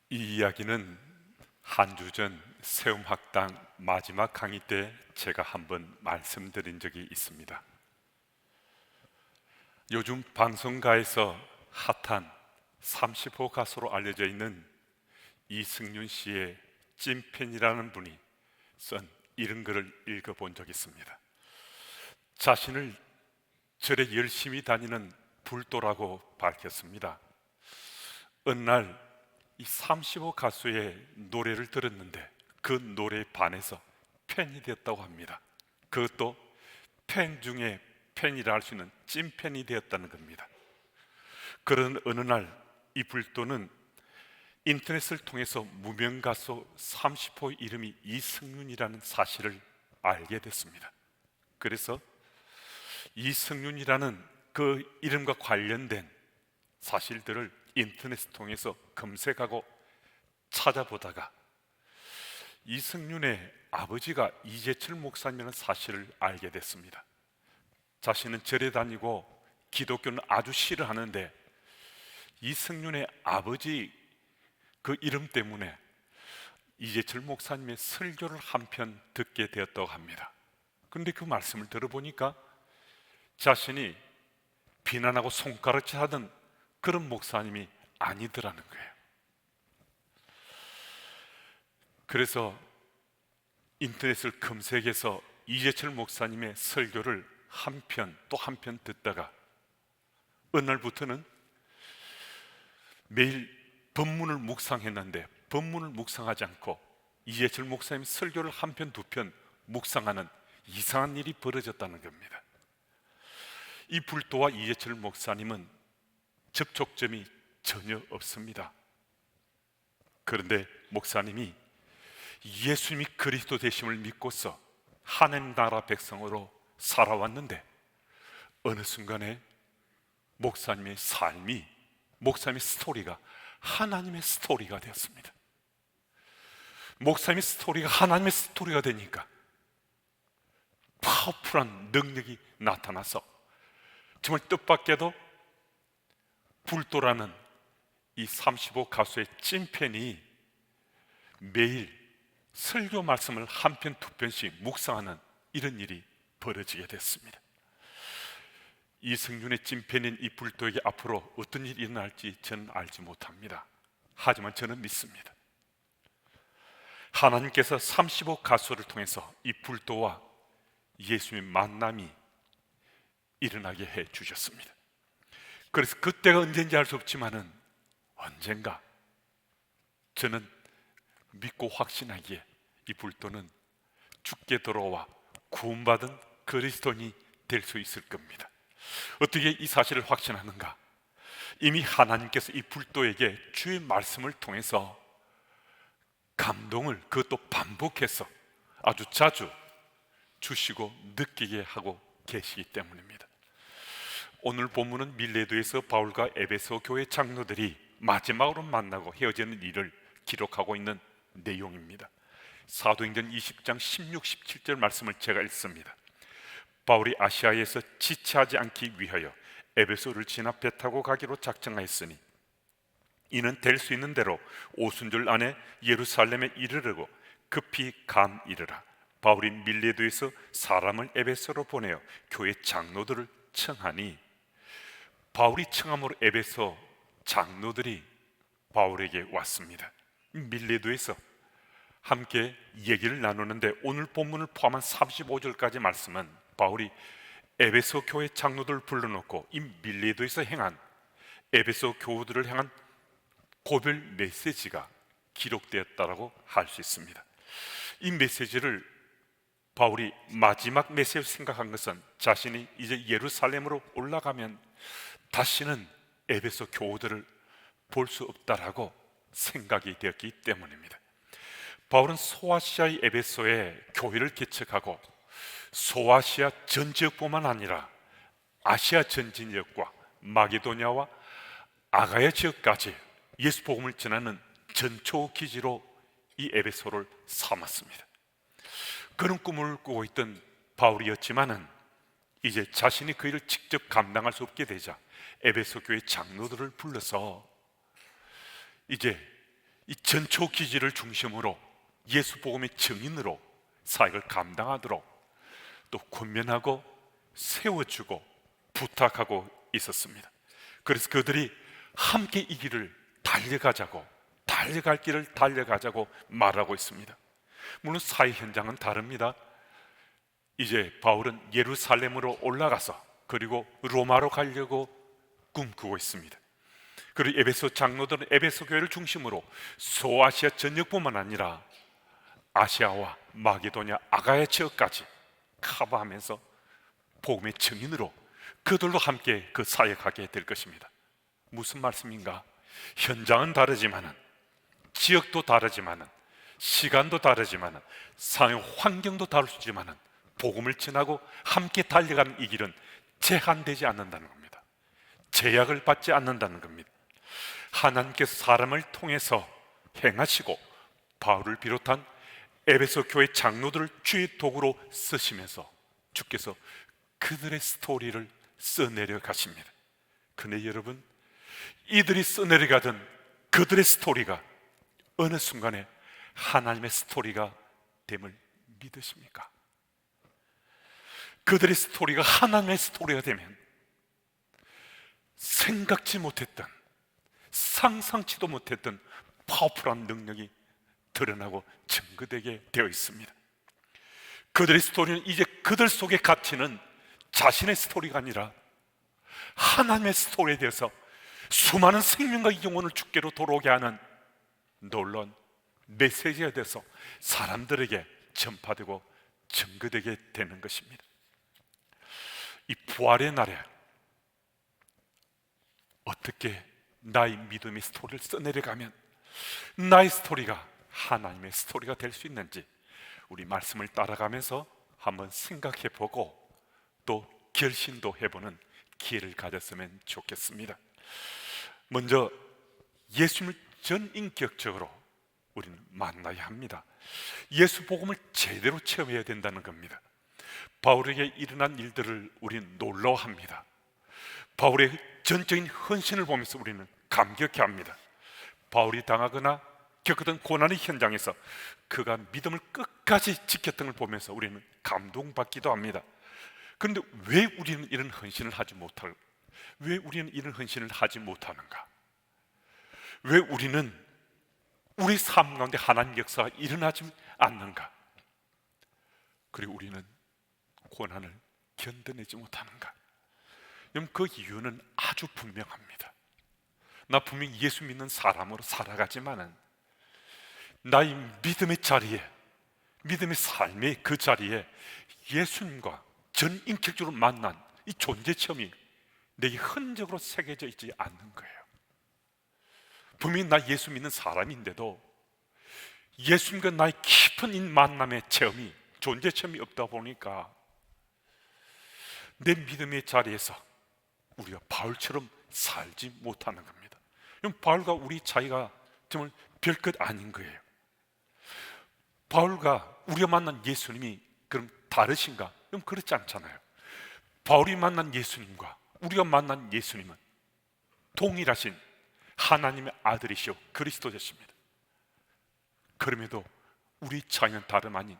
이 이야기는 한 주 전 세움학당 마지막 강의 때 제가 한번 말씀드린 적이 있습니다. 요즘 방송가에서 핫한 30호 가수로 알려져 있는 이승윤 씨의 찐팬이라는 분이 쓴 이런 글을 읽어본 적이 있습니다. 자신을 절에 열심히 다니는 불도라고 밝혔습니다. 어느 날 이 35 가수의 노래를 들었는데 그 노래에 반해서 팬이 되었다고 합니다. 그것도 팬 중에 팬이라 할 수 있는 찐팬이 되었다는 겁니다. 그런 어느 날 이 불도는 인터넷을 통해서 무명 가수 30호 이름이 이승윤이라는 사실을 알게 됐습니다. 그래서 이승윤이라는 그 이름과 관련된 사실들을 인터넷을 통해서 검색하고 찾아보다가 이승윤의 아버지가 이재철 목사님이라는 사실을 알게 됐습니다. 자신은 절에 다니고 기독교는 아주 싫어하는데 이승윤의 아버지 그 이름 때문에 이재철 목사님의 설교를 한편 듣게 되었다고 합니다. 그런데 그 말씀을 들어보니까 자신이 비난하고 손가락질 하던 그런 목사님이 아니더라는 거예요. 그래서 인터넷을 검색해서 이재철 목사님의 설교를 또 한편 듣다가 어느 날부터는 매일 본문을 묵상했는데 본문을 묵상하지 않고 이재철 목사님 설교를 한 편, 두 편 묵상하는 이상한 일이 벌어졌다는 겁니다. 이 불도와 이재철 목사님은 접촉점이 전혀 없습니다. 그런데 목사님이 예수님이 그리스도 되심을 믿고서 하나님 나라 백성으로 살아왔는데 어느 순간에 목사님의 삶이, 목사님의 스토리가 하나님의 스토리가 되었습니다. 목사님의 스토리가 하나님의 스토리가 되니까 파워풀한 능력이 나타나서 정말 뜻밖에도 불도라는 이 35 가수의 찐팬이 매일 설교 말씀을 한 편, 두 편씩 묵상하는 이런 일이 벌어지게 됐습니다. 이승윤의 찐팬인 이 불도에게 앞으로 어떤 일이 일어날지 저는 알지 못합니다. 하지만 저는 믿습니다. 하나님께서 35 가수를 통해서 이 불도와 예수님의 만남이 일어나게 해 주셨습니다. 그래서 그때가 언제인지 알 수 없지만은 언젠가 저는 믿고 확신하기에 이 불도는 죽게 돌아와 구원받은 그리스도인이 될 수 있을 겁니다. 어떻게 이 사실을 확신하는가? 이미 하나님께서 이 불도에게 주의 말씀을 통해서 감동을 그것도 반복해서 아주 자주 주시고 느끼게 하고 계시기 때문입니다. 오늘 본문은 밀레도에서 바울과 에베소 교회 장로들이 마지막으로 만나고 헤어지는 일을 기록하고 있는 내용입니다. 사도행전 20장 16, 17절 말씀을 제가 읽습니다. 바울이 아시아에서 지체하지 않기 위하여 에베소를 지나 배 타고 가기로 작정하였으니 이는 될 수 있는 대로 오순절 안에 예루살렘에 이르르고 급히 감 이르라. 바울이 밀레도에서 사람을 에베소로 보내어 교회 장로들을 청하니, 바울이 청함으로 에베소 장로들이 바울에게 왔습니다. 밀레도에서 함께 얘기를 나누는데 오늘 본문을 포함한 35절까지 말씀은 바울이 에베소 교회 장로들을 불러놓고 이 밀레도에서 행한 에베소 교우들을 향한 고별 메시지가 기록되었다고 할 수 있습니다. 이 메시지를 바울이 마지막 메시지를 생각한 것은 자신이 이제 예루살렘으로 올라가면 다시는 에베소 교우들을 볼 수 없다라고 생각이 되었기 때문입니다. 바울은 소아시아의 에베소에 교회를 개척하고 소아시아 전 지역뿐만 아니라 아시아 전 지역과 마게도냐와 아가야 지역까지 예수 복음을 전하는 전초 기지로 이 에베소를 삼았습니다. 그런 꿈을 꾸고 있던 바울이었지만은 이제 자신이 그 일을 직접 감당할 수 없게 되자 에베소 교회 장로들을 불러서 이제 이 전초 기지를 중심으로 예수 복음의 증인으로 사역을 감당하도록 또 권면하고 세워주고 부탁하고 있었습니다. 그래서 그들이 함께 이 길을 달려갈 길을 달려가자고 말하고 있습니다. 물론 사역 현장은 다릅니다. 이제 바울은 예루살렘으로 올라가서 그리고 로마로 가려고 꿈꾸고 있습니다. 그리고 에베소 장로들은 에베소 교회를 중심으로 소아시아 전역뿐만 아니라 아시아와 마게도냐, 아가야 지역까지 커버하면서 복음의 증인으로 그들도 함께 그 사역하게 될 것입니다. 무슨 말씀인가? 현장은 다르지만은, 지역도 다르지만은, 시간도 다르지만은, 사회 환경도 다르지만은 복음을 전하고 함께 달려가는 이 길은 제한되지 않는다는 겁니다. 제약을 받지 않는다는 겁니다. 하나님께서 사람을 통해서 행하시고 바울을 비롯한 에베소 교회 장로들을 주의 도구로 쓰시면서 주께서 그들의 스토리를 써내려 가십니다. 그런데 여러분, 이들이 써내려가던 그들의 스토리가 어느 순간에 하나님의 스토리가 됨을 믿으십니까? 그들의 스토리가 하나님의 스토리가 되면 생각지 못했던, 상상치도 못했던 파워풀한 능력이 드러나고 증거되게 되어 있습니다. 그들의 스토리는 이제 그들 속에 갇히는 자신의 스토리가 아니라 하나님의 스토리에 대해서 수많은 생명과 영혼을 주께로 돌아오게 하는 놀라운 메시지가 돼서 사람들에게 전파되고 증거되게 되는 것입니다. 이 부활의 날에 어떻게 나의 믿음의 스토리를 써내려가면 나의 스토리가 하나님의 스토리가 될 수 있는지 우리 말씀을 따라가면서 한번 생각해보고 또 결심도 해보는 기회를 가졌으면 좋겠습니다. 먼저 예수님을 전인격적으로 우리는 만나야 합니다. 예수 복음을 제대로 체험해야 된다는 겁니다. 바울에게 일어난 일들을 우리는 놀라워합니다. 바울의 전적인 헌신을 보면서 우리는 감격해합니다. 바울이 당하거나 겪었던 고난의 현장에서 그가 믿음을 끝까지 지켰던 걸 보면서 우리는 감동받기도 합니다. 그런데 왜 우리는 이런 헌신을 하지 못하는가? 왜 우리는 우리 삶 가운데 하나님 역사가 일어나지 않는가? 그리고 우리는 고난을 견뎌내지 못하는가? 여러분, 그 이유는 아주 분명합니다. 나 분명히 예수 믿는 사람으로 살아가지만은 나의 믿음의 자리에, 믿음의 삶의 그 자리에 예수님과 전인격적으로 만난 이 존재 체험이 내게 흔적으로 새겨져 있지 않는 거예요. 분명히 나 예수 믿는 사람인데도 예수님과 나의 깊은 이 만남의 체험이, 존재 체험이 없다 보니까 내 믿음의 자리에서 우리가 바울처럼 살지 못하는 겁니다. 바울과 우리 차이가 정말 별것 아닌 거예요. 바울과 우리가 만난 예수님이 그럼 다르신가? 그럼 그렇지 않잖아요. 바울이 만난 예수님과 우리가 만난 예수님은 동일하신 하나님의 아들이시오 그리스도셨습니다. 그럼에도 우리 차이는 다름 아닌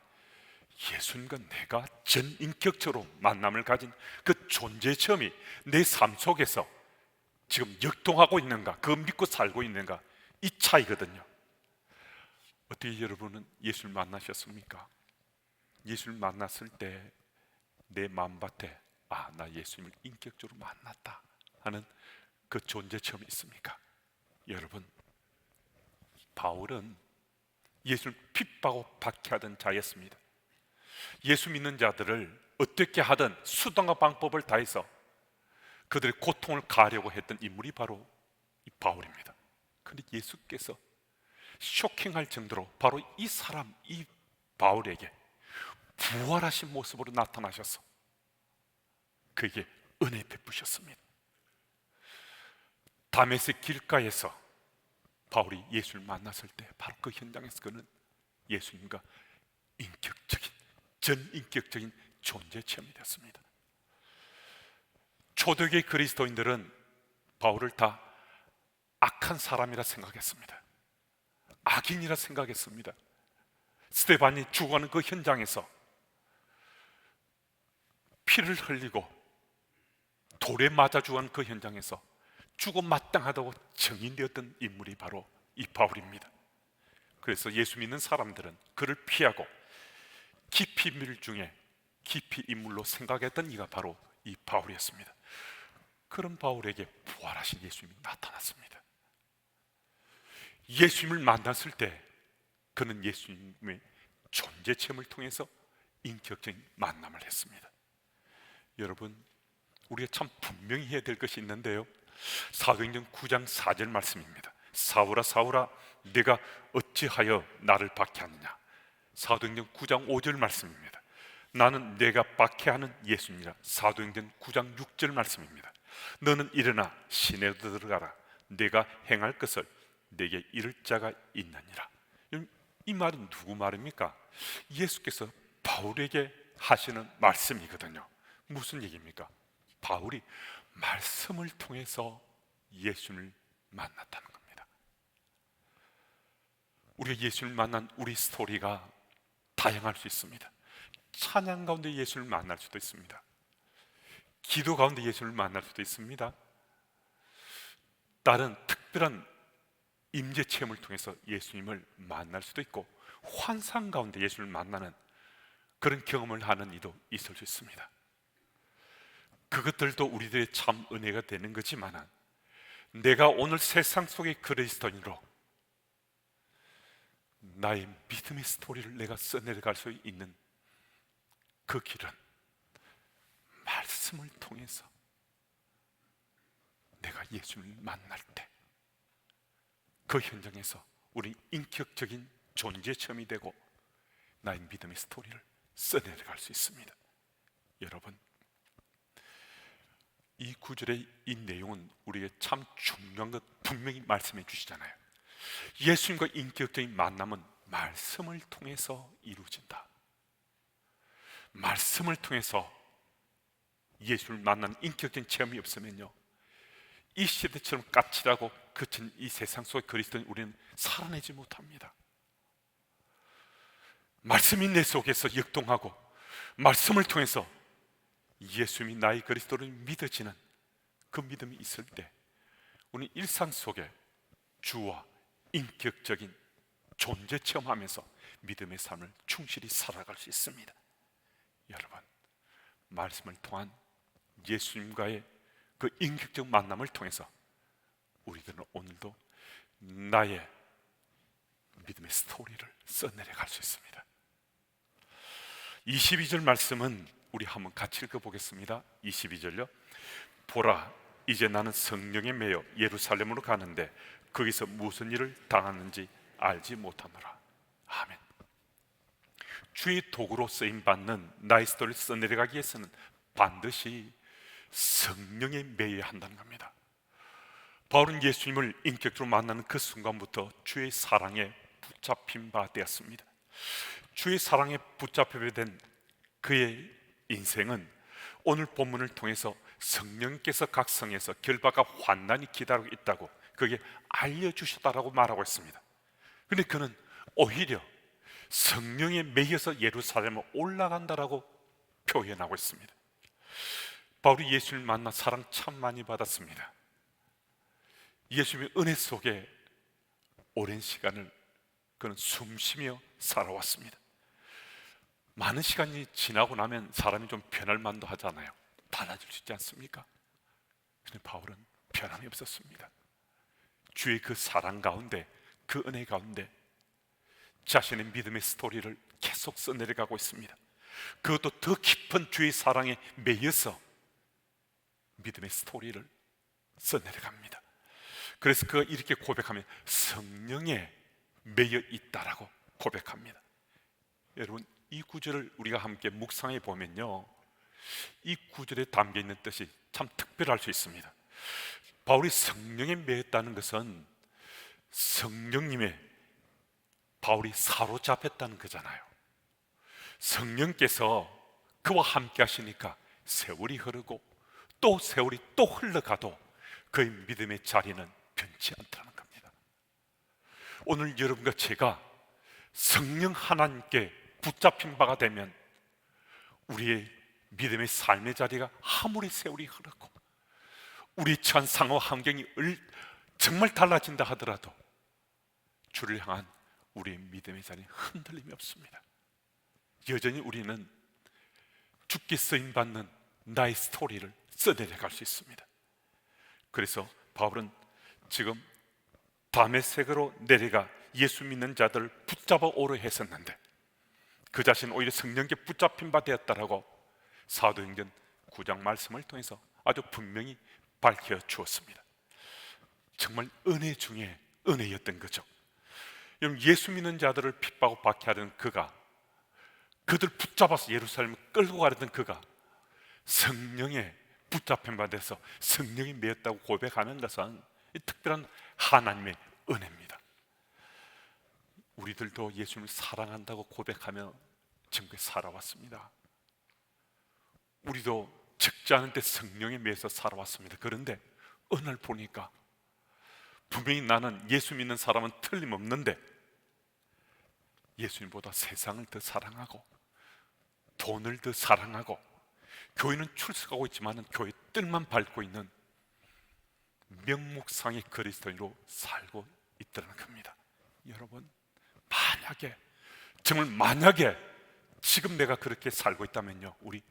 예수님과 내가 전인격적으로 만남을 가진 그 존재 체험이 내 삶 속에서 지금 역동하고 있는가, 그거 믿고 살고 있는가, 이 차이거든요. 어떻게 여러분은 예수를 만나셨습니까? 예수를 만났을 때 내 마음밭에 나 예수님을 인격적으로 만났다 하는 그 존재 체험이 있습니까? 여러분, 바울은 예수를 핍박하고 박해하던 자였습니다. 예수 믿는 자들을 어떻게 하든 수단과 방법을 다해서 그들의 고통을 가하려고 했던 인물이 바로 이 바울입니다. 그런데 예수께서 쇼킹할 정도로 바로 이 사람, 이 바울에게 부활하신 모습으로 나타나셔서 그에게 은혜 베푸셨습니다. 다메섹 길가에서 바울이 예수를 만났을 때 바로 그 현장에서 그는 예수님과 인격적인, 전인격적인 존재 체험이 됐습니다. 초대교회 그리스도인들은 바울을 다 악한 사람이라 생각했습니다. 악인이라 생각했습니다. 스데반이 죽어가는 그 현장에서 피를 흘리고 돌에 맞아 죽은 그 현장에서 죽어 마땅하다고 증인되었던 인물이 바로 이 바울입니다. 그래서 예수 믿는 사람들은 그를 피하고 깊이 물 중에 깊이 인물로 생각했던 이가 바로 이 바울이었습니다. 그런 바울에게 부활하신 예수님이 나타났습니다. 예수님을 만났을 때 그는 예수님의 존재 체험을 통해서 인격적인 만남을 했습니다. 여러분, 우리가 참 분명히 해야 될 것이 있는데요, 사도행전 9장 4절 말씀입니다. 사울아 사울아 네가 어찌하여 나를 박해하느냐. 사도행전 9장 5절 말씀입니다. 나는 내가 박해하는 예수니라. 사도행전 9장 6절 말씀입니다. 너는 일어나 시내로 들어가라. 내가 행할 것을 내게 이를 자가 있느니라. 이 말은 누구 말입니까? 예수께서 바울에게 하시는 말씀이거든요. 무슨 얘기입니까? 바울이 말씀을 통해서 예수를 만났다는 겁니다. 우리가 예수를 만난 우리 스토리가 다양할 수 있습니다. 찬양 가운데 예수를 만날 수도 있습니다. 기도 가운데 예수를 만날 수도 있습니다. 다른 특별한 임재 체험을 통해서 예수님을 만날 수도 있고, 환상 가운데 예수를 만나는 그런 경험을 하는 이도 있을 수 있습니다. 그것들도 우리들의 참 은혜가 되는 거지만, 내가 오늘 세상 속의 그리스도인으로 나의 믿음의 스토리를 내가 써내려갈 수 있는 그 길은 말씀을 통해서 내가 예수를 만날 때 그 현장에서 우리 인격적인 존재 체험이 되고 나의 믿음의 스토리를 써내려갈 수 있습니다. 여러분, 이 구절의 이 내용은 우리에게 참 중요한 것 분명히 말씀해 주시잖아요. 예수님과 인격적인 만남은 말씀을 통해서 이루어진다. 말씀을 통해서 예수를 만난 인격적인 체험이 없으면요, 이 시대처럼 까칠하고 거친 이 세상 속의 그리스도인 우리는 살아내지 못합니다. 말씀이 내 속에서 역동하고 말씀을 통해서 예수님이 나의 그리스도를 믿어지는 그 믿음이 있을 때 우리는 일상 속에 주와 인격적인 존재 체험하면서 믿음의 삶을 충실히 살아갈 수 있습니다. 여러분, 말씀을 통한 예수님과의 그 인격적 만남을 통해서 우리들은 오늘도 나의 믿음의 스토리를 써내려갈 수 있습니다. 22절 말씀은 우리 한번 같이 읽어보겠습니다. 22절요. 보라, 이제 나는 성령에 매여 예루살렘으로 가는데 거기서 무슨 일을 당하는지 알지 못하노라. 아멘. 주의 도구로 쓰임받는 나의 스토리를 써내려가기 위해서는 반드시 성령에 매여야 한다는 겁니다. 바울은 예수님을 인격적으로 만나는 그 순간부터 주의 사랑에 붙잡힌 바 되었습니다. 주의 사랑에 붙잡히게 된 그의 인생은 오늘 본문을 통해서 성령께서 각 성에서 결박과 환난이 기다리고 있다고 그게 알려주셨다라고 말하고 있습니다. 그런데 그는 오히려 성령에 매여서 예루살렘을 올라간다라고 표현하고 있습니다. 바울이 예수를 만나 사랑 참 많이 받았습니다. 예수님의 은혜 속에 오랜 시간을 그는 숨쉬며 살아왔습니다. 많은 시간이 지나고 나면 사람이 좀 변할 만도 하잖아요. 달라질 수 있지 않습니까? 그런데 바울은 변함이 없었습니다. 주의 그 사랑 가운데, 그 은혜 가운데 자신의 믿음의 스토리를 계속 써내려가고 있습니다. 그것도 더 깊은 주의 사랑에 매여서 믿음의 스토리를 써내려갑니다. 그래서 그가 이렇게 고백하면 성령에 매여 있다라고 고백합니다. 여러분, 이 구절을 우리가 함께 묵상해 보면요, 이 구절에 담겨 있는 뜻이 참 특별할 수 있습니다. 바울이 성령에 매였다는 것은 성령님의 바울이 사로잡혔다는 거잖아요. 성령께서 그와 함께 하시니까 세월이 흐르고 또 세월이 또 흘러가도 그의 믿음의 자리는 변치 않다는 겁니다. 오늘 여러분과 제가 성령 하나님께 붙잡힌 바가 되면 우리의 믿음의 삶의 자리가 아무리 세월이 흐르고 우리 처한 상황 환경이 정말 달라진다 하더라도 주를 향한 우리의 믿음의 자리는 흔들림이 없습니다. 여전히 우리는 죽게 쓰임받는 나의 스토리를 써내려갈 수 있습니다. 그래서 바울은 지금 다메섹으로 내려가 예수 믿는 자들을 붙잡아 오려 했었는데 그 자신은 오히려 성령께 붙잡힌 바 되었다라고 사도행전 9장 말씀을 통해서 아주 분명히 밝혀 주었습니다. 정말 은혜 중에 은혜였던 거죠. 여러분, 예수 믿는 자들을 핍박하고 박해하던 그가, 그들 붙잡아서 예루살렘을 끌고 가려던 그가 성령에 붙잡힌 바 돼서 성령이 매였다고 고백하는 것은 특별한 하나님의 은혜입니다. 우리들도 예수님을 사랑한다고 고백하며 지금까지 살아왔습니다. 우리도 적지 않은 때 성령에 매여서 살아왔습니다. 그런데 어느 날 보니까 분명히 나는 예수 믿는 사람은 틀림없는데 예수님보다 세상을 더 사랑하고 돈을 더 사랑하고 교회는 출석하고 있지만 교회 뜰만 밟고 있는 명목상의 그리스도인으로 살고 있다는 겁니다. 여러분, 만약에 정말 만약에 지금 내가 그렇게 살고 있다면요, 우리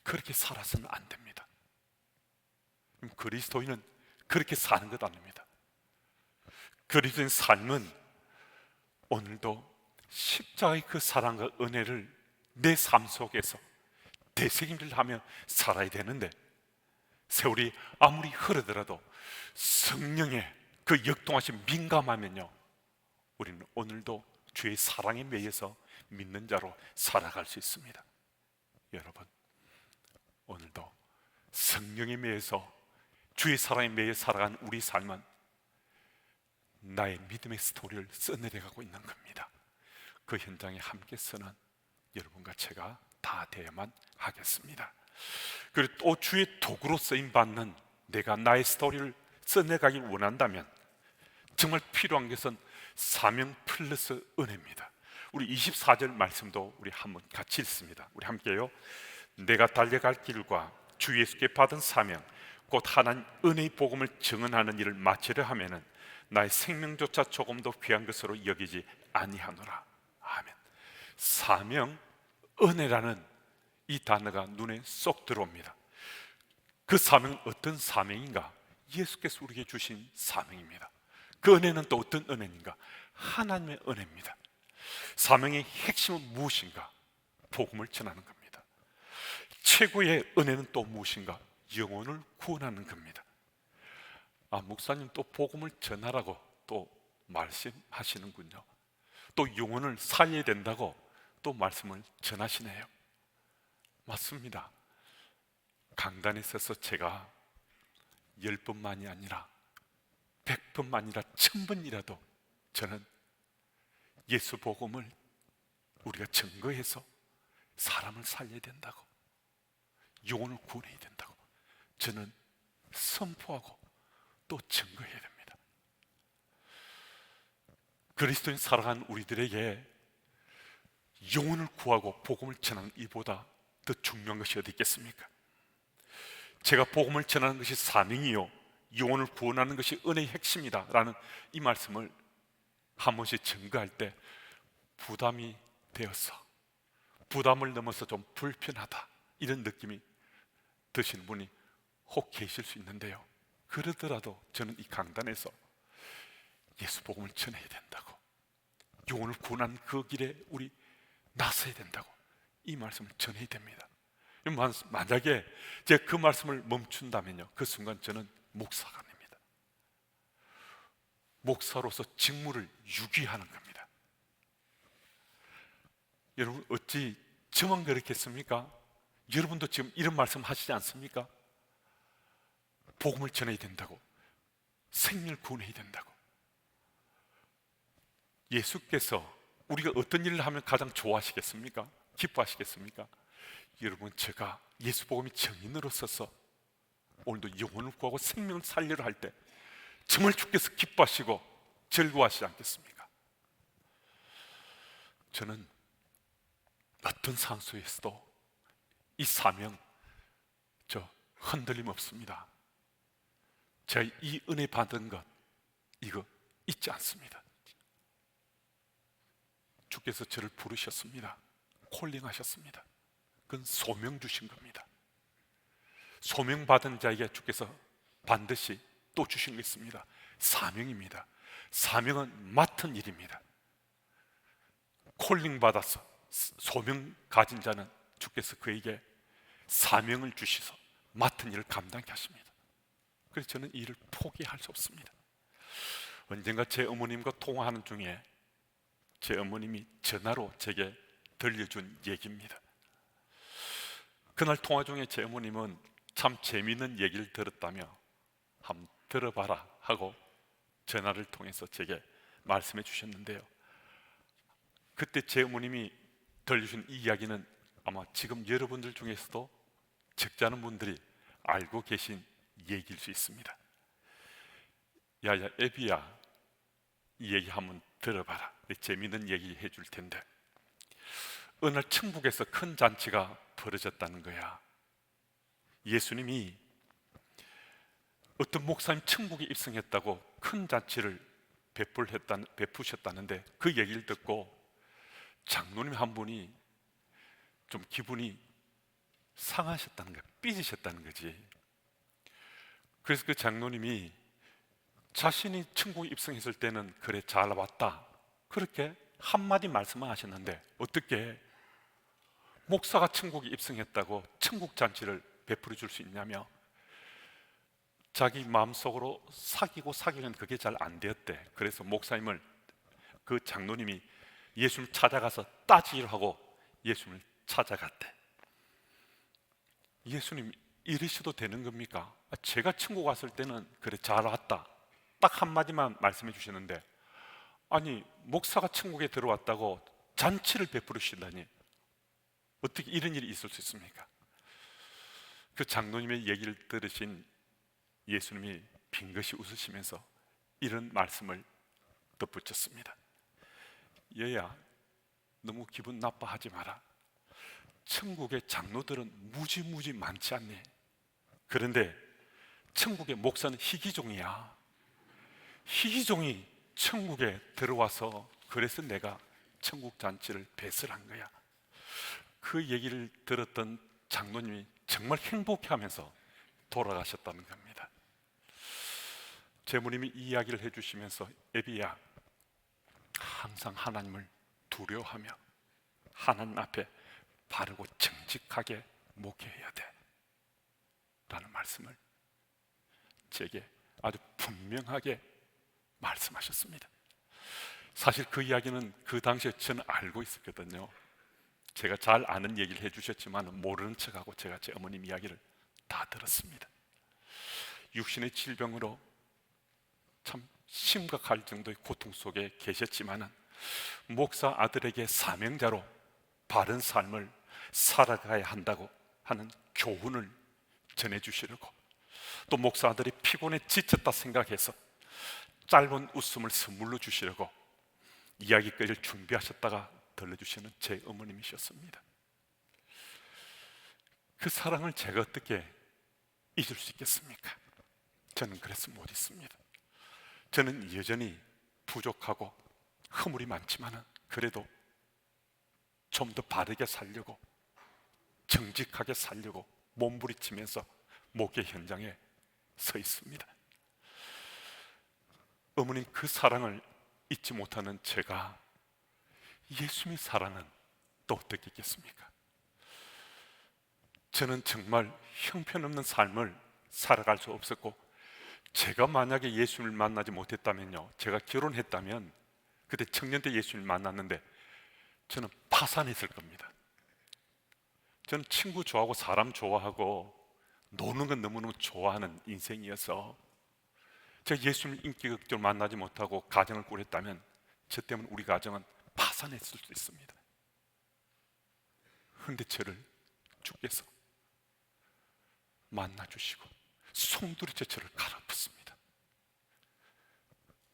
그렇게 살아서는 안 됩니다. 그리스도인은 그렇게 사는 것 아닙니다. 그리스도인 삶은 오늘도 십자가의 그 사랑과 은혜를 내 삶 속에서 되새김질 하며 살아야 되는데 세월이 아무리 흐르더라도 성령의 그 역동하신 민감하면요, 우리는 오늘도 주의 사랑에 매여서 믿는 자로 살아갈 수 있습니다. 여러분, 오늘도 성령에 매여서 주의 사랑에 매여 살아간 우리 삶은 나의 믿음의 스토리를 써내려가고 있는 겁니다. 그 현장에 함께 서는 여러분과 제가 다 되어야만 하겠습니다. 그리고 또 주의 도구로 쓰임받는 내가 나의 스토리를 써내가길 원한다면 정말 필요한 것은 사명 플러스 은혜입니다. 우리 24절 말씀도 우리 한번 같이 읽습니다. 우리 함께요. 내가 달려갈 길과 주 예수께 받은 사명 곧 하나님 은혜의 복음을 증언하는 일을 마치려 하면은 나의 생명조차 조금도 귀한 것으로 여기지 아니하노라. 아멘. 사명, 은혜라는 이 단어가 눈에 쏙 들어옵니다. 그 사명은 어떤 사명인가? 예수께서 우리에게 주신 사명입니다. 그 은혜는 또 어떤 은혜인가? 하나님의 은혜입니다. 사명의 핵심은 무엇인가? 복음을 전하는 겁니다. 최고의 은혜는 또 무엇인가? 영혼을 구원하는 겁니다. 목사님 또 복음을 전하라고 또 말씀하시는군요. 또 영혼을 살려야 된다고 또 말씀을 전하시네요. 맞습니다. 강단에 서서 제가 10번만이 아니라 100번만이라 1000번이라도 저는 예수 복음을 우리가 증거해서 사람을 살려야 된다고, 영혼을 구원해야 된다고 저는 선포하고 또 증거해야 됩니다. 그리스도인 살아간 우리들에게 영혼을 구하고 복음을 전하는 이보다 더 중요한 것이 어디 있겠습니까? 제가 복음을 전하는 것이 사명이요 영혼을 구원하는 것이 은혜의 핵심이다 라는 이 말씀을 한 번씩 증거할 때 부담이 되어서 부담을 넘어서 좀 불편하다 이런 느낌이 드시는 분이 혹 계실 수 있는데요, 그러더라도 저는 이 강단에서 예수 복음을 전해야 된다고, 영혼을 구원하는 그 길에 우리 나서야 된다고 이 말씀을 전해야 됩니다. 만약에 제가 그 말씀을 멈춘다면요, 그 순간 저는 목사가 아닙니다. 목사로서 직무를 유기하는 겁니다. 여러분, 어찌 저만 그렇겠습니까? 여러분도 지금 이런 말씀 하시지 않습니까? 복음을 전해야 된다고, 생명을 구원해야 된다고. 예수께서 우리가 어떤 일을 하면 가장 좋아하시겠습니까? 기뻐하시겠습니까? 여러분, 제가 예수 복음의 증인으로 서서 오늘도 영혼을 구하고 생명을 살리려 할 때 정말 주께서 기뻐하시고 즐거워하시지 않겠습니까? 저는 어떤 상황 속에서도 이 사명 저 흔들림 없습니다. 제가 이 은혜 받은 것 이거 잊지 않습니다. 주께서 저를 부르셨습니다. 콜링하셨습니다. 그건 소명 주신 겁니다. 소명 받은 자에게 주께서 반드시 또 주신 게 있습니다. 사명입니다. 사명은 맡은 일입니다. 콜링 받아서 소명 가진 자는 주께서 그에게 사명을 주시서 맡은 일을 감당케 하십니다. 그래서 저는 이 일을 포기할 수 없습니다. 언젠가 제 어머님과 통화하는 중에 제 어머님이 전화로 제게 들려준 얘기입니다. 그날 통화 중에 제 어머님은 참 재미있는 얘기를 들었다며 한번 들어봐라 하고 전화를 통해서 제게 말씀해 주셨는데요, 그때 제 어머님이 들려준 이 이야기는 아마 지금 여러분들 중에서도 적잖은 분들이 알고 계신 얘기일 수 있습니다. 야야 애비야, 이 얘기 한번 들어봐라. 재미있는 얘기 해줄 텐데, 어느 날 천국에서 큰 잔치가 벌어졌다는 거야. 예수님이 어떤 목사님 천국에 입성했다고 큰 잔치를 베푸셨다는데, 그 얘기를 듣고 장로님 한 분이 좀 기분이 상하셨다는 거야. 삐지셨다는 거지. 그래서 그 장로님이 자신이 천국에 입성했을 때는 그래 잘 왔다, 그렇게 한마디 말씀만 하셨는데, 어떻게 목사가 천국에 입성했다고 천국 잔치를 베풀어 줄 수 있냐며 자기 마음속으로 사귀는 그게 잘 안 되었대. 그래서 목사님을, 그 장로님이 예수님을 찾아가서 따지기를 하고 예수님을 찾아갔대. 예수님, 이러셔도 되는 겁니까? 제가 천국 왔을 때는 그래 잘 왔다, 딱 한마디만 말씀해 주셨는데, 아니 목사가 천국에 들어왔다고 잔치를 베풀으시다니 어떻게 이런 일이 있을 수 있습니까? 그 장로님의 얘기를 들으신 예수님이 빙긋이 웃으시면서 이런 말씀을 덧붙였습니다. 얘야, 너무 기분 나빠하지 마라. 천국의 장로들은 무지 많지 않니? 그런데 천국의 목사는 희귀종이야. 희귀종이 천국에 들어와서 그래서 내가 천국 잔치를 배설한 거야. 그 얘기를 들었던 장로님이 정말 행복해하면서 돌아가셨다는 겁니다. 제모님이 이 이야기를 해주시면서 애비야, 항상 하나님을 두려워하며 하나님 앞에 바르고 정직하게 목회해야 돼 라는 말씀을 제게 아주 분명하게 말씀하셨습니다. 사실 그 이야기는 그 당시에 저는 알고 있었거든요. 제가 잘 아는 얘기를 해주셨지만 모르는 척하고 제가 제 어머님 이야기를 다 들었습니다. 육신의 질병으로 참 심각할 정도의 고통 속에 계셨지만 목사 아들에게 사명자로 바른 삶을 살아가야 한다고 하는 교훈을 전해주시려고, 또 목사 아들이 피곤해 지쳤다 생각해서 짧은 웃음을 선물로 주시려고 이야기거리를 준비하셨다가 들려주시는 제 어머님이셨습니다. 그 사랑을 제가 어떻게 잊을 수 있겠습니까? 저는 그래서 못 잊습니다. 저는 여전히 부족하고 허물이 많지만 그래도 좀 더 바르게 살려고, 정직하게 살려고 몸부림치면서 목회 현장에 서 있습니다. 어머님 그 사랑을 잊지 못하는 제가 예수님의 사랑은 또 어떻게 있겠습니까? 저는 정말 형편없는 삶을 살아갈 수 없었고, 제가 만약에 예수님을 만나지 못했다면요, 제가 결혼했다면 그때 청년 때 예수님을 만났는데 저는 파산했을 겁니다. 저는 친구 좋아하고 사람 좋아하고 노는 건 너무너무 좋아하는 인생이어서 제가 예수님 인기극적으로 만나지 못하고 가정을 꾸렸다면 저 때문에 우리 가정은 파산했을 수 있습니다. 그런데 저를 주께서 만나주시고 송두리째 저를 갈아엎습니다.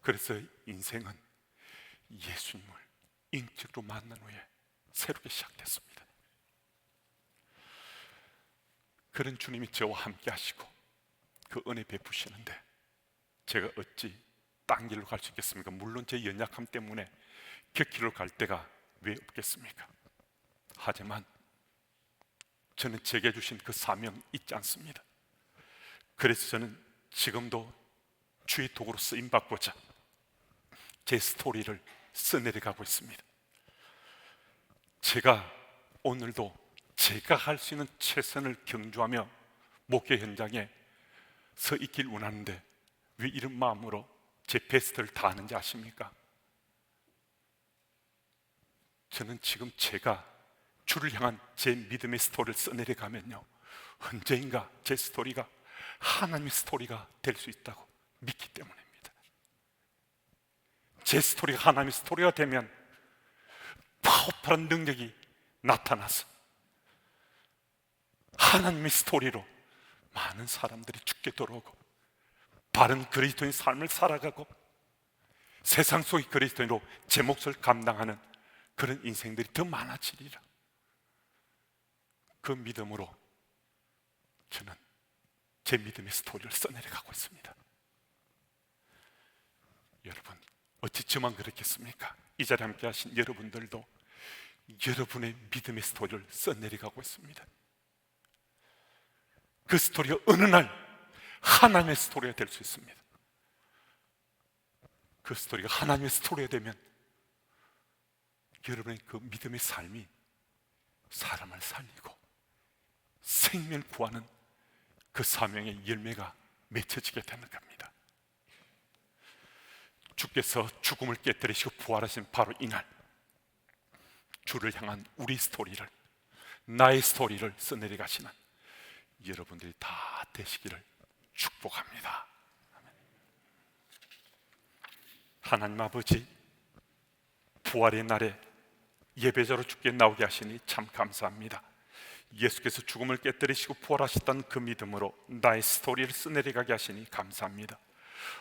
그래서 인생은 예수님을 인격으로 만난 후에 새롭게 시작됐습니다. 그런 주님이 저와 함께 하시고 그 은혜 베푸시는데 제가 어찌 딴 길로 갈 수 있겠습니까? 물론 제 연약함 때문에 곁길로 갈 때가 왜 없겠습니까? 하지만 저는 제게 주신 그 사명 잊지 않습니다. 그래서 저는 지금도 주의 도구로 쓰임받고자 제 스토리를 써내려가고 있습니다. 제가 오늘도 제가 할 수 있는 최선을 경주하며 목회 현장에 서 있길 원하는데 왜 이런 마음으로 제 베스트를 다하는지 아십니까? 저는 지금 제가 주를 향한 제 믿음의 스토리를 써내려가면요, 언젠가 제 스토리가 하나님의 스토리가 될 수 있다고 믿기 때문입니다. 제 스토리가 하나님의 스토리가 되면 파워풀한 능력이 나타나서 하나님의 스토리로 많은 사람들이 죽게 돌아오고 바른 그리스도인 삶을 살아가고 세상 속의 그리스도인으로 제 몫을 감당하는 그런 인생들이 더 많아지리라. 그 믿음으로 저는 제 믿음의 스토리를 써내려가고 있습니다. 여러분, 어찌 저만 그렇겠습니까? 이 자리에 함께 하신 여러분들도 여러분의 믿음의 스토리를 써내려가고 있습니다. 그 스토리가 어느 날 하나님의 스토리가 될 수 있습니다. 그 스토리가 하나님의 스토리가 되면 여러분의 그 믿음의 삶이 사람을 살리고 생명을 구하는 그 사명의 열매가 맺혀지게 되는 겁니다. 주께서 죽음을 깨뜨리시고 부활하신 바로 이날, 주를 향한 우리 스토리를, 나의 스토리를 써내려가시는 여러분들이 다 되시기를 축복합니다. 하나님 아버지, 부활의 날에 예배자로 주께 나오게 하시니 참 감사합니다. 예수께서 죽음을 깨뜨리시고 부활하셨다는 그 믿음으로 나의 스토리를 써내려가게 하시니 감사합니다.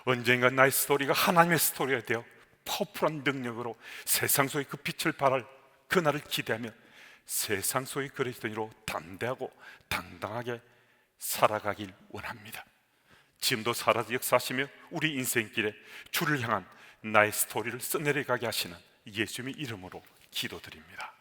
언젠가 나의 스토리가 하나님의 스토리가 되어 파워풀한 능력으로 세상 속의 그 빛을 발할 그날을 기대하며 세상 속의 그리스도인으로 담대하고 당당하게 살아가길 원합니다. 지금도 살아서 역사하시며 우리 인생길에 주를 향한 나의 스토리를 써내려가게 하시는 예수님의 이름으로 기도드립니다.